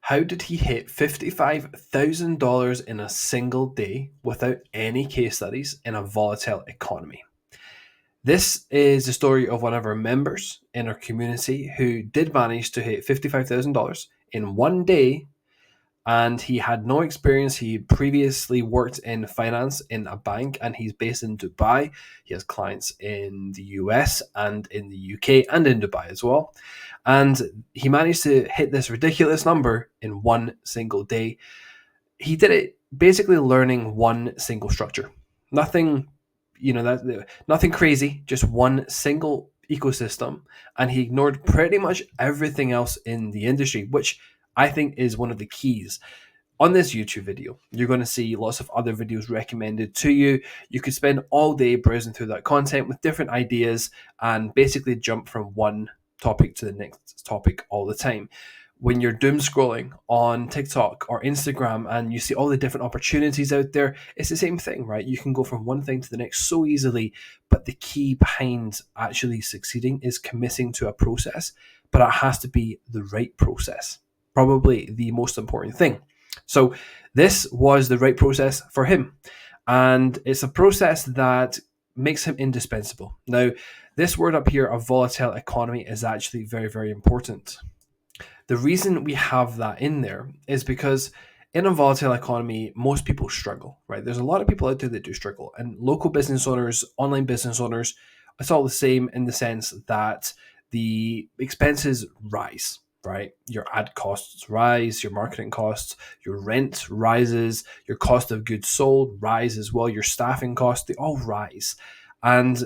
How did he hit $55,000 in a single day without any case studies in a volatile economy? This is the story of one of our members in our community who did manage to hit $55,000 in one day, and he had no experience. He previously worked in finance in a bank, and he's based in Dubai. He has clients in the US and in the UK and in Dubai as well. And he managed to hit this ridiculous number in one single day. He did it basically learning one single structure. Nothing, nothing crazy, just one single ecosystem, and he ignored pretty much everything else in the industry, which I think is one of the keys. On this YouTube video, you're going to see lots of other videos recommended to you. You could spend all day browsing through that content with different ideas and basically jump from one topic to the next topic all the time. When you're doom scrolling on TikTok or Instagram and you see all the different opportunities out there, it's the same thing, right? You can go from one thing to the next so easily, but the key behind actually succeeding is committing to a process, but it has to be the right process. Probably the most important thing. So this was the right process for him. And it's a process that makes him indispensable. Now, this word up here, a volatile economy, is actually very, very important. The reason we have that in there is because in a volatile economy, most people struggle, right? There's a lot of people out there that do struggle, and local business owners, online business owners, it's all the same in the sense that the expenses rise, right? Your ad costs rise, your marketing costs, your rent rises, your cost of goods sold rise as well, your staffing costs, they all rise. And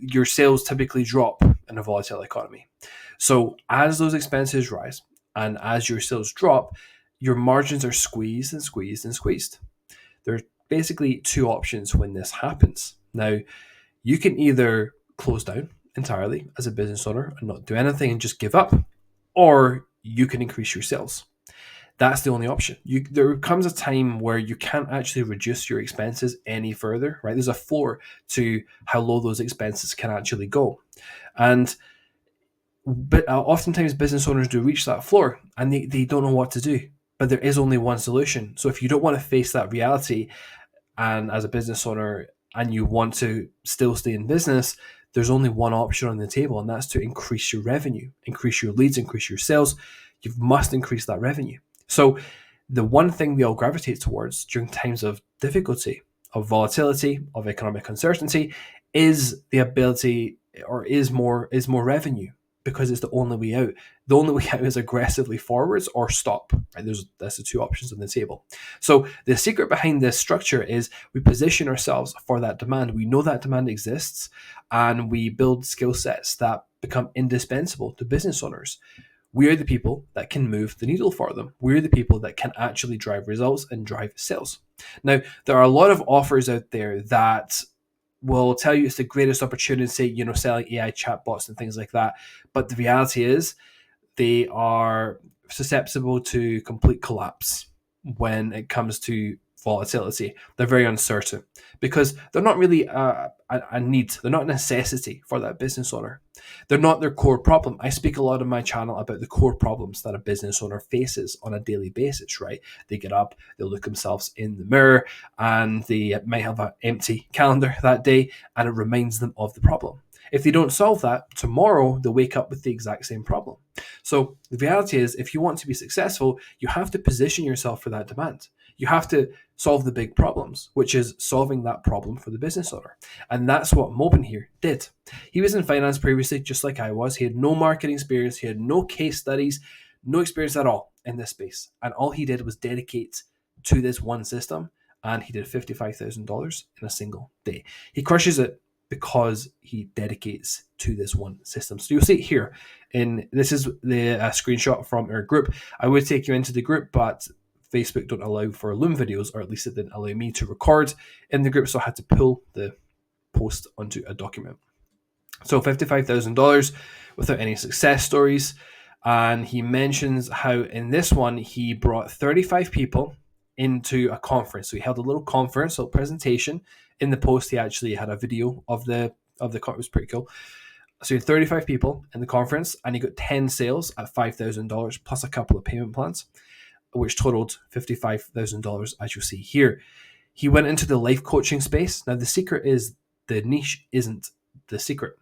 your sales typically drop in a volatile economy. So as those expenses rise and as your sales drop, your margins are squeezed and squeezed and squeezed. There are basically two options when this happens. Now, you can either close down entirely as a business owner and not do anything and just give up, or you can increase your sales. That's the only option. There comes a time where you can't actually reduce your expenses any further, right? There's a floor to how low those expenses can actually go. But oftentimes business owners do reach that floor and they don't know what to do. But there is only one solution. So if you don't want to face that reality, and as a business owner, and you want to still stay in business, there's only one option on the table, and that's to increase your revenue, increase your leads, increase your sales. You must increase that revenue. So the one thing we all gravitate towards during times of difficulty, of volatility, of economic uncertainty, is the ability, or is more revenue, because it's the only way out. The only way out is aggressively forwards or stop. Right? That's the two options on the table. So the secret behind this structure is we position ourselves for that demand. We know that demand exists, and we build skill sets that become indispensable to business owners. We are the people that can move the needle for them. We're the people that can actually drive results and drive sales. Now, there are a lot of offers out there that will tell you it's the greatest opportunity, selling AI chatbots and things like that. But the reality is they are susceptible to complete collapse when it comes to volatility. They're very uncertain because they're not really a need. They're not a necessity for that business owner. They're not their core problem. I speak a lot on my channel about the core problems that a business owner faces on a daily basis, right? They get up, they look themselves in the mirror, and they might have an empty calendar that day, and it reminds them of the problem. If they don't solve that, tomorrow they'll wake up with the exact same problem. So the reality is, if you want to be successful, you have to position yourself for that demand. You have to solve the big problems, which is solving that problem for the business owner. And that's what Mobin here did. He was in finance previously, just like I was. He had no marketing experience. He had no case studies, no experience at all in this space. And all he did was dedicate to this one system. And he did $55,000 in a single day. He crushes it because he dedicates to this one system. So you'll see it here. This is the screenshot from our group. I would take you into the group, but Facebook don't allow for Loom videos, or at least it didn't allow me to record in the group, so I had to pull the post onto a document. So $55,000 without any success stories. And he mentions how in this one, he brought 35 people into a conference. So he held a little conference, so presentation. In the post, he actually had a video of the conference. It was pretty cool. So you had 35 people in the conference, and he got 10 sales at $5,000 plus a couple of payment plans, which totaled $55,000, as you'll see here. He went into the life coaching space. Now, the secret is the niche isn't the secret.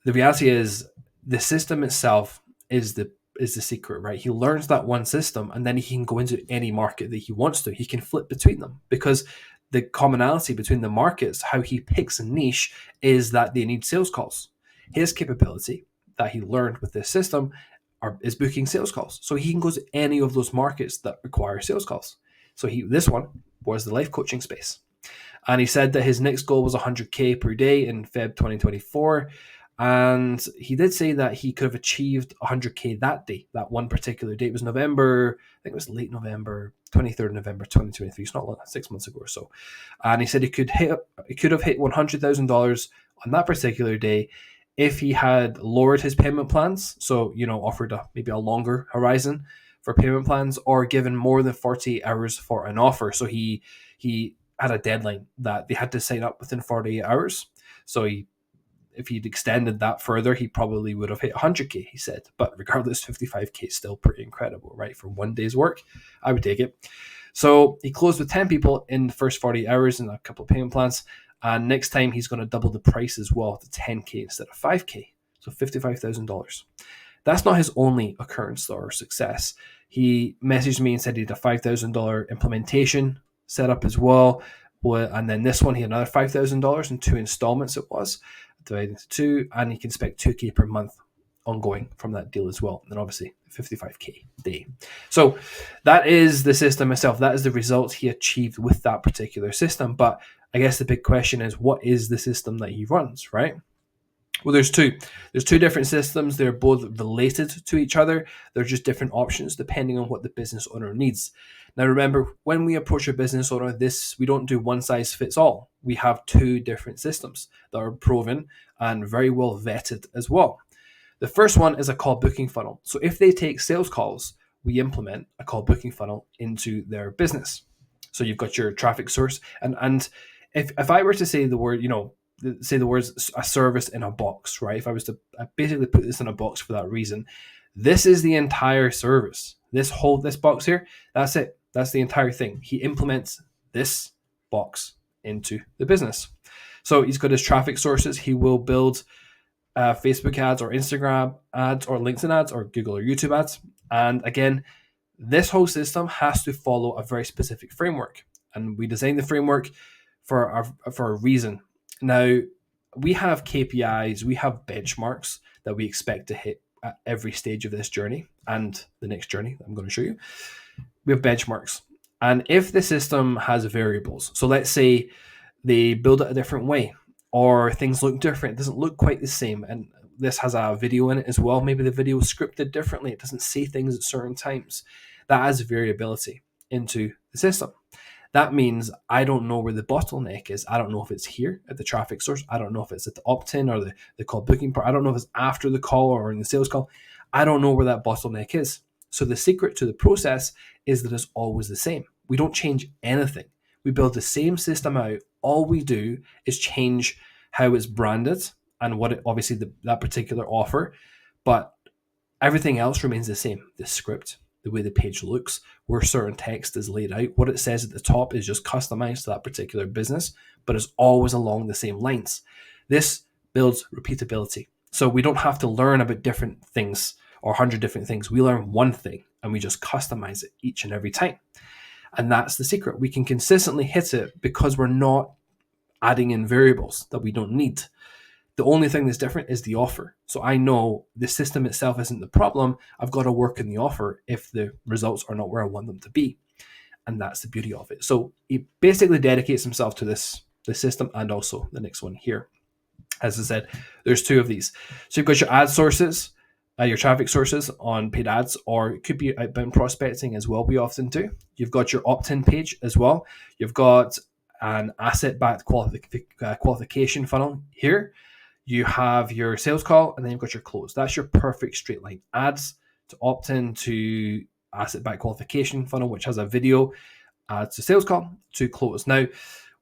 The reality is the system itself is the secret, right? He learns that one system, and then he can go into any market that he wants to. He can flip between them, because the commonality between the markets, how he picks a niche, is that they need sales calls. His capability that he learned with this system is booking sales calls. So he can go to any of those markets that require sales calls. So this one was the life coaching space. And he said that his next goal was 100K per day in Feb 2024. And he did say that he could have achieved 100K that day. That one particular date was November, I think it was late November, 23rd November 2023. It's not like 6 months ago or so. And he said he could have hit $100,000 on that particular day if he had lowered his payment plans. So, offered maybe a longer horizon for payment plans, or given more than 48 hours for an offer. So he had a deadline that they had to sign up within 48 hours. So if he'd extended that further, he probably would have hit 100K, he said. But regardless, 55K is still pretty incredible, right? For one day's work, I would take it. So he closed with 10 people in the first 48 hours and a couple of payment plans. And next time he's going to double the price as well to 10K instead of 5K. So $55,000. That's not his only occurrence or success. He messaged me and said he had a $5,000 implementation set up as well. And then this one, he had another $5,000 in 2 installments it was, divided into 2, and he can expect 2K per month ongoing from that deal as well. And then obviously 55K day. So that is the system itself. That is the results he achieved with that particular system. But I guess the big question is, what is the system that he runs, right? Well, there's two. There's two different systems. They're both related to each other. They're just different options depending on what the business owner needs. Now, remember, when we approach a business owner, we don't do one size fits all. We have two different systems that are proven and very well vetted as well. The first one is a call booking funnel. So if they take sales calls, we implement a call booking funnel into their business. So you've got your traffic source. And if I were to say the word, say the words a service in a box, right? If I was to basically put this in a box for that reason, this is the entire service. This box here, that's it. That's the entire thing. He implements this box into the business. So he's got his traffic sources. He will build Facebook ads or Instagram ads or LinkedIn ads or Google or YouTube ads. And again, this whole system has to follow a very specific framework. And we designed the framework for a reason. Now, we have KPIs, we have benchmarks that we expect to hit at every stage of this journey and the next journey that I'm going to show you. We have benchmarks. And if the system has variables, so let's say they build it a different way, or things look different, it doesn't look quite the same, and this has a video in it as well, maybe the video is scripted differently, it doesn't say things at certain times, that adds variability into the system. That means I don't know where the bottleneck is. I don't know if it's here at the traffic source. I don't know if it's at the opt-in or the call booking part. I don't know if it's after the call or in the sales call. I don't know where that bottleneck is. So the secret to the process is that it's always the same. We don't change anything. We build the same system out. All we do is change how it's branded and what obviously that particular offer, but everything else remains the same. The script, the way the page looks, where certain text is laid out, what it says at the top is just customized to that particular business, but it's always along the same lines. This builds repeatability. So we don't have to learn about different things or 100 different things. We learn one thing and we just customize it each and every time. And that's the secret. We can consistently hit it because we're not adding in variables that we don't need. The only thing that's different is the offer. So I know the system itself isn't the problem. I've got to work in the offer if the results are not where I want them to be. And that's the beauty of it. So he basically dedicates himself to this system and also the next one here. As I said, there's two of these. So you've got your ad sources, your traffic sources on paid ads, or it could be outbound prospecting as well. We often do. You've got your opt-in page as well. You've got an asset-backed qualification funnel here. You have your sales call, and then you've got your close. That's your perfect straight line. Ads to opt-in to asset-backed qualification funnel, which has a video, ads to sales call to close. Now,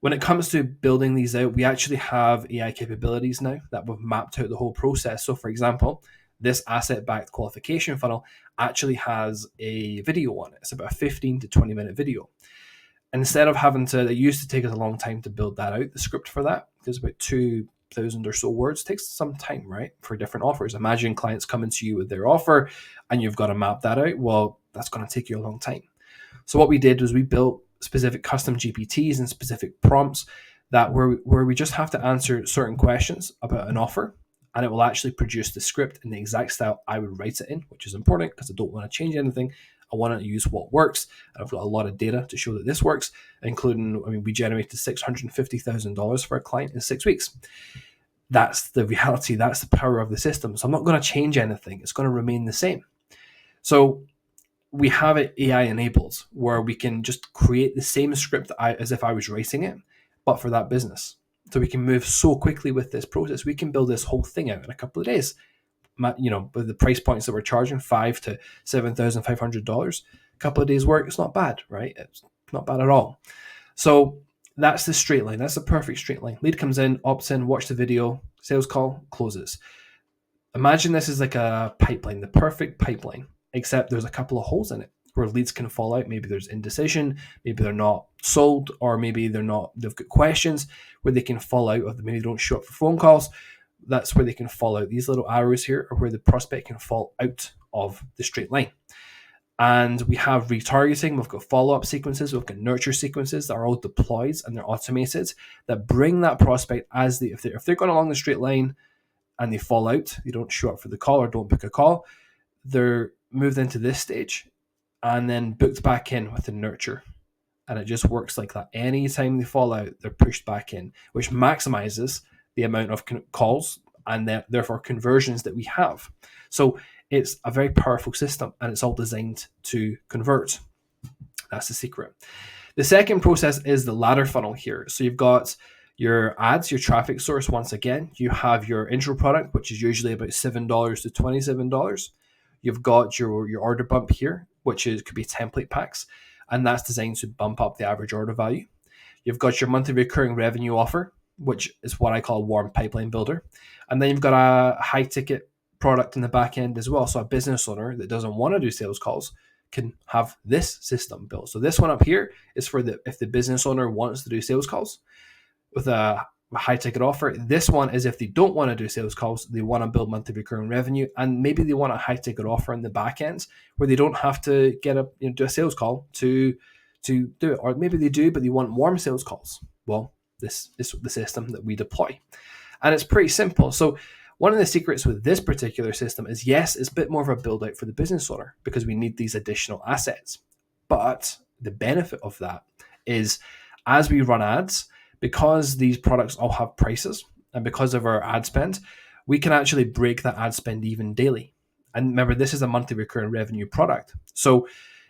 When it comes to building these out, we actually have AI capabilities now that we've mapped out the whole process. So, for example, this asset-backed qualification funnel actually has a video on it. It's about a 15 to 20-minute video. Instead of having to, it used to take us a long time to build that out, the script for that, because about 2,000 or so words takes some time, right, for different offers. Imagine clients coming to you with their offer and you've got to map that out. Well, that's going to take you a long time. So what we did was we built specific custom GPTs and specific prompts that where we just have to answer certain questions about an offer, and it will actually produce the script in the exact style I would write it in, which is important because I don't want to change anything. I want to use what works. And I've got a lot of data to show that this works, including, we generated $650,000 for a client in 6 weeks. That's the reality. That's the power of the system. So I'm not going to change anything. It's going to remain the same. So we have it AI enabled where we can just create the same script as if I was writing it, but for that business. So we can move so quickly with this process. We can build this whole thing out in a couple of days. With the price points that we're charging, $5,000 to $7,500, a couple of days work, it's not bad, right? It's not bad at all. So that's the straight line. That's the perfect straight line. Lead comes in, opts in, watch the video, sales call, closes. Imagine this is like a pipeline, the perfect pipeline, except there's a couple of holes in it where leads can fall out. Maybe there's indecision, maybe they're not sold, or maybe they've got questions where they can fall out, or maybe they don't show up for phone calls. That's where they can fall out. These little arrows here are where the prospect can fall out of the straight line. And we have retargeting, we've got follow-up sequences, we've got nurture sequences that are all deployed and they're automated that bring that prospect if they're going along the straight line and they fall out, they don't show up for the call or don't book a call, they're moved into this stage and then booked back in with the nurture. And it just works like that. Anytime they fall out, they're pushed back in, which maximizes the amount of calls and therefore conversions that we have. So it's a very powerful system and it's all designed to convert. That's the secret. The second process is the ladder funnel here. So you've got your ads, your traffic source. Once again, you have your intro product, which is usually about $7 to $27. You've got your order bump here, which could be template packs, and that's designed to bump up the average order value. You've got your monthly recurring revenue offer, which is what I call a warm pipeline builder. And then you've got a high ticket product in the back end as well. So a business owner that doesn't want to do sales calls can have this system built. So this one up here is for if the business owner wants to do sales calls with a high ticket offer. This one is if they don't want to do sales calls, they want to build monthly recurring revenue, and maybe they want a high ticket offer in the back end where they don't have to do a sales call to do it, or maybe they do, but they want warm sales calls. Well, this is the system that we deploy, and it's pretty simple. So one of the secrets with this particular system is, yes, it's a bit more of a build out for the business owner because we need these additional assets. But the benefit of that is as we run ads, because these products all have prices and because of our ad spend, we can actually break that ad spend even daily. And remember, this is a monthly recurring revenue product. So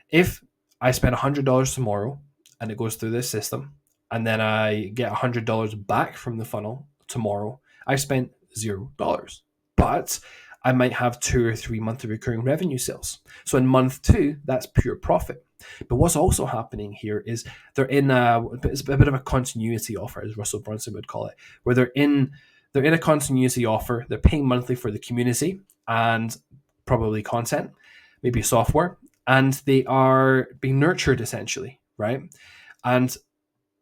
if I spend $100 tomorrow and it goes through this system, and then I get $100 back from the funnel tomorrow, I spent $0. But I might have 2 or 3 monthly recurring revenue sales. So in month 2, that's pure profit. But what's also happening here is it's a bit of a continuity offer, as Russell Brunson would call it, where they're in a continuity offer. They're paying monthly for the community and probably content, maybe software, and they are being nurtured essentially, right? And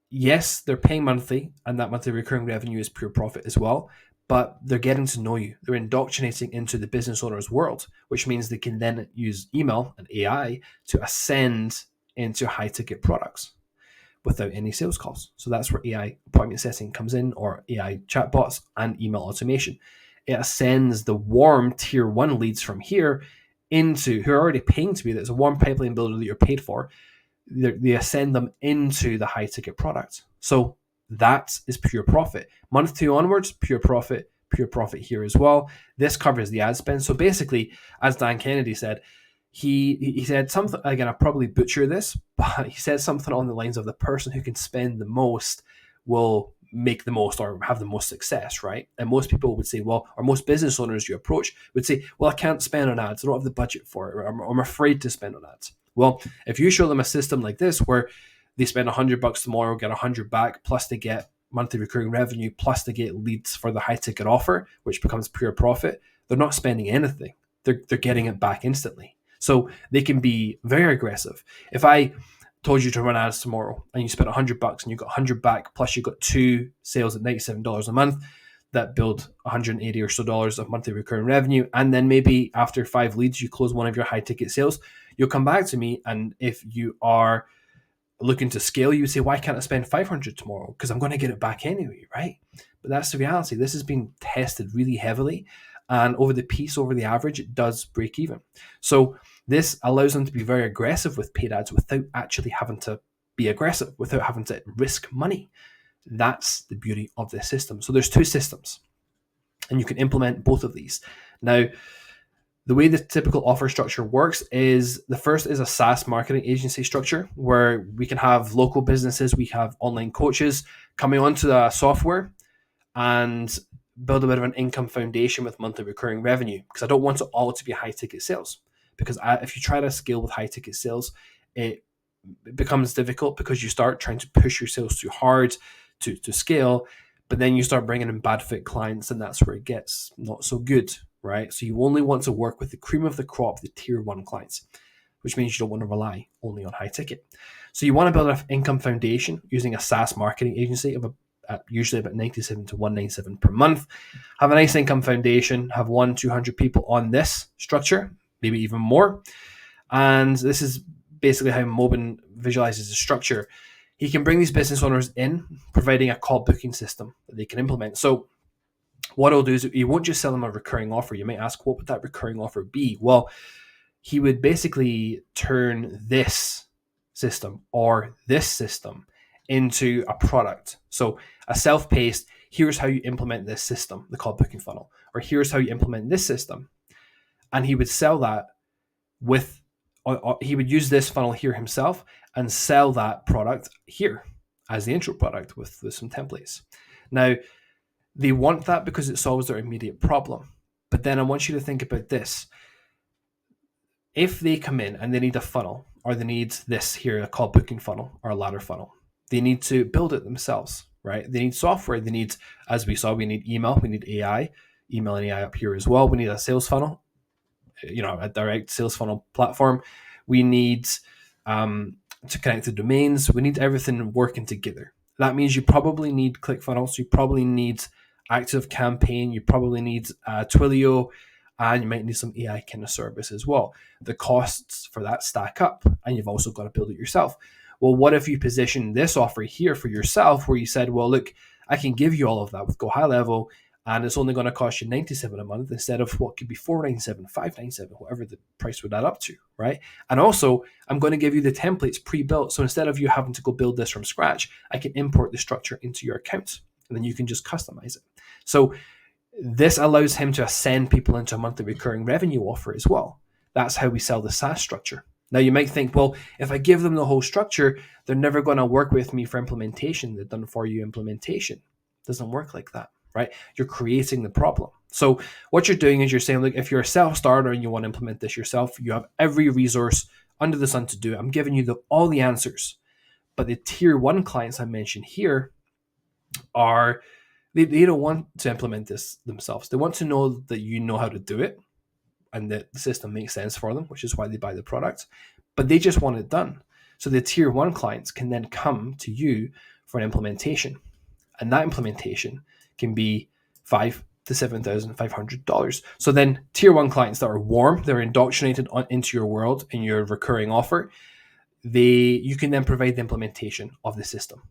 yes, they're paying monthly, and that monthly recurring revenue is pure profit as well. But they're getting to know you. They're indoctrinating into the business owner's world, which means they can then use email and AI to ascend into high ticket products without any sales calls. So that's where AI appointment setting comes in, or AI chatbots and email automation. It ascends the warm tier 1 leads from here into who are already paying to be there. It's a warm pipeline builder that you're paid for. They ascend them into the high ticket product. So that is pure profit. Month 2 onwards, pure profit here as well. This covers the ad spend. So basically, as Dan Kennedy said, he said something, again, I'll probably butcher this, but he said something on the lines of the person who can spend the most will make the most or have the most success, right? And most people would say, well, or most business owners you approach would say, well, I can't spend on ads. I don't have the budget for it, or I'm afraid to spend on ads. Well, if you show them a system like this where they spend $100 tomorrow, get 100 back, plus they get monthly recurring revenue, plus they get leads for the high ticket offer, which becomes pure profit. They're not spending anything. They're getting it back instantly. So they can be very aggressive. If I told you to run ads tomorrow and you spent $100 and you got 100 back, plus you got 2 sales at $97 a month, that build $180 or so of monthly recurring revenue. And then maybe after 5 leads, you close one of your high ticket sales, you'll come back to me. And if you are looking to scale, you would say, why can't I spend 500 tomorrow? Because I'm going to get it back anyway, right? But that's the reality. This has been tested really heavily. And over the average, it does break even. So this allows them to be very aggressive with paid ads without actually having to be aggressive, without having to risk money. That's the beauty of this system. So there's 2 systems, and you can implement both of these. Now, the way the typical offer structure works is the first is a SaaS marketing agency structure, where we can have local businesses, we have online coaches coming onto the software and build a bit of an income foundation with monthly recurring revenue, because I don't want it all to be high ticket sales. Because if you try to scale with high ticket sales, it becomes difficult because you start trying to push your sales too hard to scale, but then you start bringing in bad fit clients, and that's where it gets not so good, right? So you only want to work with the cream of the crop, the tier 1 clients, which means you don't want to rely only on high ticket. So you want to build an income foundation using a SaaS marketing agency of usually about 97 to 197 per month. Have a nice income foundation, have 100-200 people on this structure, maybe even more. And this is basically how Mobin visualizes the structure. He can bring these business owners in, providing a call booking system that they can implement. So what he'll do is he won't just sell them a recurring offer. You might ask, what would that recurring offer be? Well, he would basically turn this system or this system into a product. So a self-paced, here's how you implement this system, the call booking funnel, or here's how you implement this system. And he would sell that with, he would use this funnel here himself and sell that product here as the intro product with some templates. Now, they want that because it solves their immediate problem. But then I want you to think about this. If they come in and they need a funnel, or they need this here, a call booking funnel or a ladder funnel, they need to build it themselves, right? They need software. They need, as we saw, we need email, we need AI, email and AI up here as well. We need a sales funnel, a direct sales funnel platform. We need to connect the domains. We need everything working together. That means you probably need ClickFunnels. You probably need Active Campaign. You probably need Twilio, and you might need some AI kind of service as well. The costs for that stack up, and you've also got to build it yourself. Well, what if you position this offer here for yourself, where you said, well, look, I can give you all of that with Go High Level, and it's only going to cost you $97 a month instead of what could be $497, $597, whatever the price would add up to, right? And also, I'm going to give you the templates pre-built. So instead of you having to go build this from scratch, I can import the structure into your account, and then you can just customize it. So this allows him to ascend people into a monthly recurring revenue offer as well. That's how we sell the SaaS structure. Now, you might think, well, if I give them the whole structure, they're never going to work with me for implementation. They've done for you implementation. It doesn't work like that, right? You're creating the problem. So what you're doing is you're saying, look, if you're a self-starter and you want to implement this yourself, you have every resource under the sun to do it. I'm giving you all the answers. But the tier 1 clients I mentioned here are, they don't want to implement this themselves. They want to know that you know how to do it and that the system makes sense for them, which is why they buy the product. But they just want it done. So the tier 1 clients can then come to you for an implementation. And that implementation can be $5,000 to $7,500. So then tier 1 clients that are warm, they're indoctrinated into your world in your recurring offer, you can then provide the implementation of the system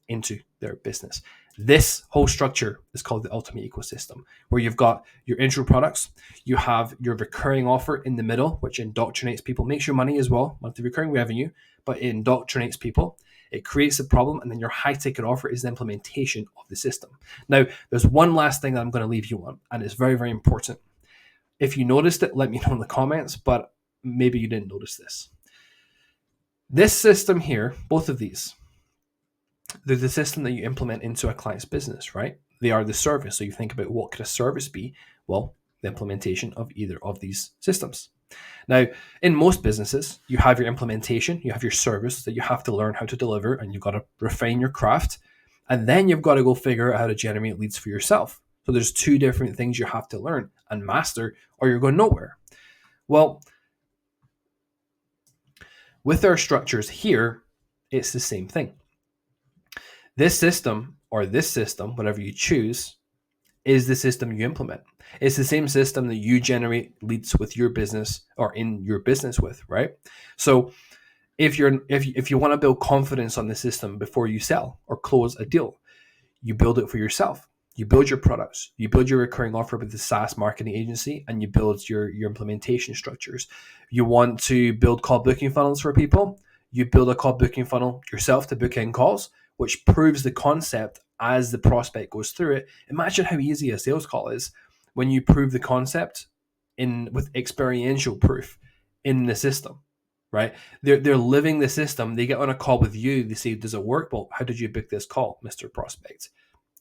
into their business. This whole structure is called the ultimate ecosystem, where you've got your intro products, you have your recurring offer in the middle, which indoctrinates people, makes your money as well, monthly recurring revenue, but it indoctrinates people. It creates a problem, and then your high ticket offer is the implementation of the system. Now, there's one last thing that I'm going to leave you on, and it's very, very important. If you noticed it, let me know in the comments, but maybe you didn't notice this. This system here, both of these, they're the system that you implement into a client's business, right? They are the service. So you think about, what could a service be? Well, the implementation of either of these systems. Now, in most businesses, you have your implementation, you have your service that you have to learn how to deliver, and you've got to refine your craft. And then you've got to go figure out how to generate leads for yourself. So there's two different things you have to learn and master, or you're going nowhere. Well, with our structures here, it's the same thing. This system, or this system, whatever you choose, is the system you implement. It's the same system that you generate leads with your business or in your business with, right? So if you want to build confidence on the system before you sell or close a deal, you build it for yourself. You build your products, you build your recurring offer with the SAAS Marketing Agency, and you build your implementation structures. You want to build call booking funnels for people, you build a call booking funnel yourself to book in calls, which proves the concept as the prospect goes through it. Imagine how easy a sales call is when you prove the concept with experiential proof in the system, right? They're living the system. They get on a call with you. They say, "Does it work?" "Well, how did you book this call, Mr. Prospect?"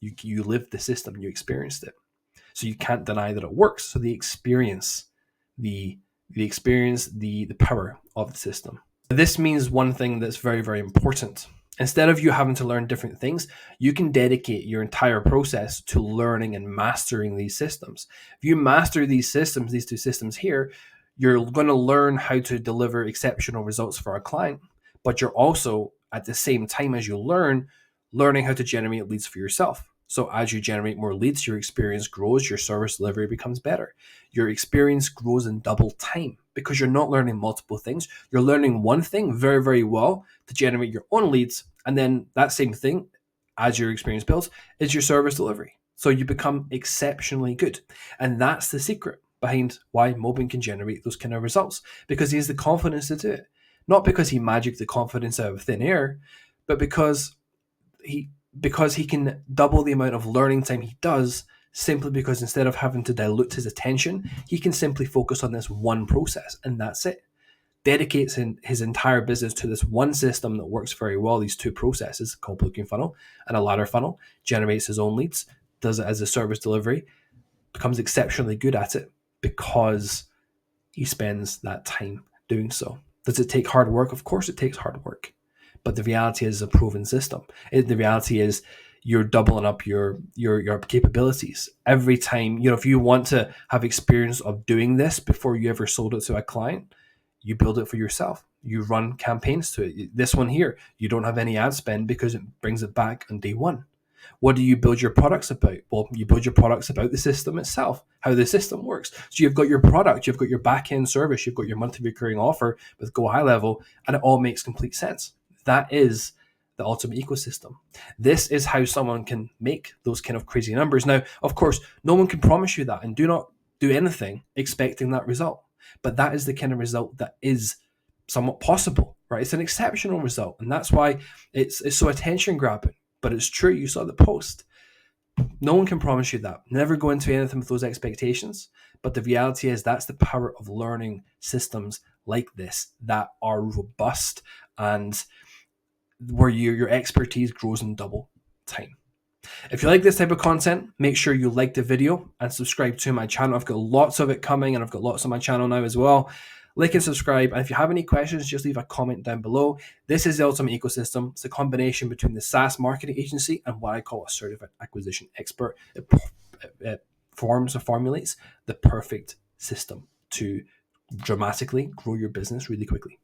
You lived the system, you experienced it, so you can't deny that it works. So the experience, the power of the system. This means one thing that's very, very important. Instead of you having to learn different things, you can dedicate your entire process to learning and mastering these systems. If you master these systems, these two systems here, you're going to learn how to deliver exceptional results for a client, but you're also, at the same time as you learning how to generate leads for yourself. So as you generate more leads, your experience grows, your service delivery becomes better. Your experience grows in double time because you're not learning multiple things. You're learning one thing very, very well to generate your own leads. And then that same thing, as your experience builds, is your service delivery. So you become exceptionally good. And that's the secret behind why Mobin can generate those kind of results, because he has the confidence to do it. Not because he magicked the confidence out of thin air, but because he can double the amount of learning time he does, simply because instead of having to dilute his attention, he can simply focus on this one process, and that's it. Dedicates his entire business to this one system that works very well, these two processes called booking funnel and a ladder funnel, generates his own leads, does it as a service delivery, becomes exceptionally good at it because he spends that time doing so. Does it take hard work? Of course it takes hard work. But the reality is a proven system. The reality is you're doubling up your capabilities every time. If you want to have experience of doing this before you ever sold it to a client, you build it for yourself. You run campaigns to it. This one here, you don't have any ad spend because it brings it back on day one. What do you build your products about? Well, you build your products about the system itself, how the system works. So you've got your product, you've got your back-end service, you've got your monthly recurring offer with Go High Level, and it all makes complete sense. That is the ultimate ecosystem. This is how someone can make those kind of crazy numbers. Now, of course, no one can promise you that, and do not do anything expecting that result. But that is the kind of result that is somewhat possible, right? It's an exceptional result, and that's why it's so attention grabbing. But it's true. You saw the post. No one can promise you that. Never go into anything with those expectations. But the reality is that's the power of learning systems like this that are robust and where your expertise grows in double time. If you like this type of content, make sure you like the video and subscribe to my channel. I've got lots of it coming, and I've got lots on my channel now as well. Like and subscribe. And if you have any questions, just leave a comment down below. This is the ultimate ecosystem. It's a combination between the SAAS Marketing Agency and what I call a certified acquisition expert. It forms or formulates the perfect system to dramatically grow your business really quickly.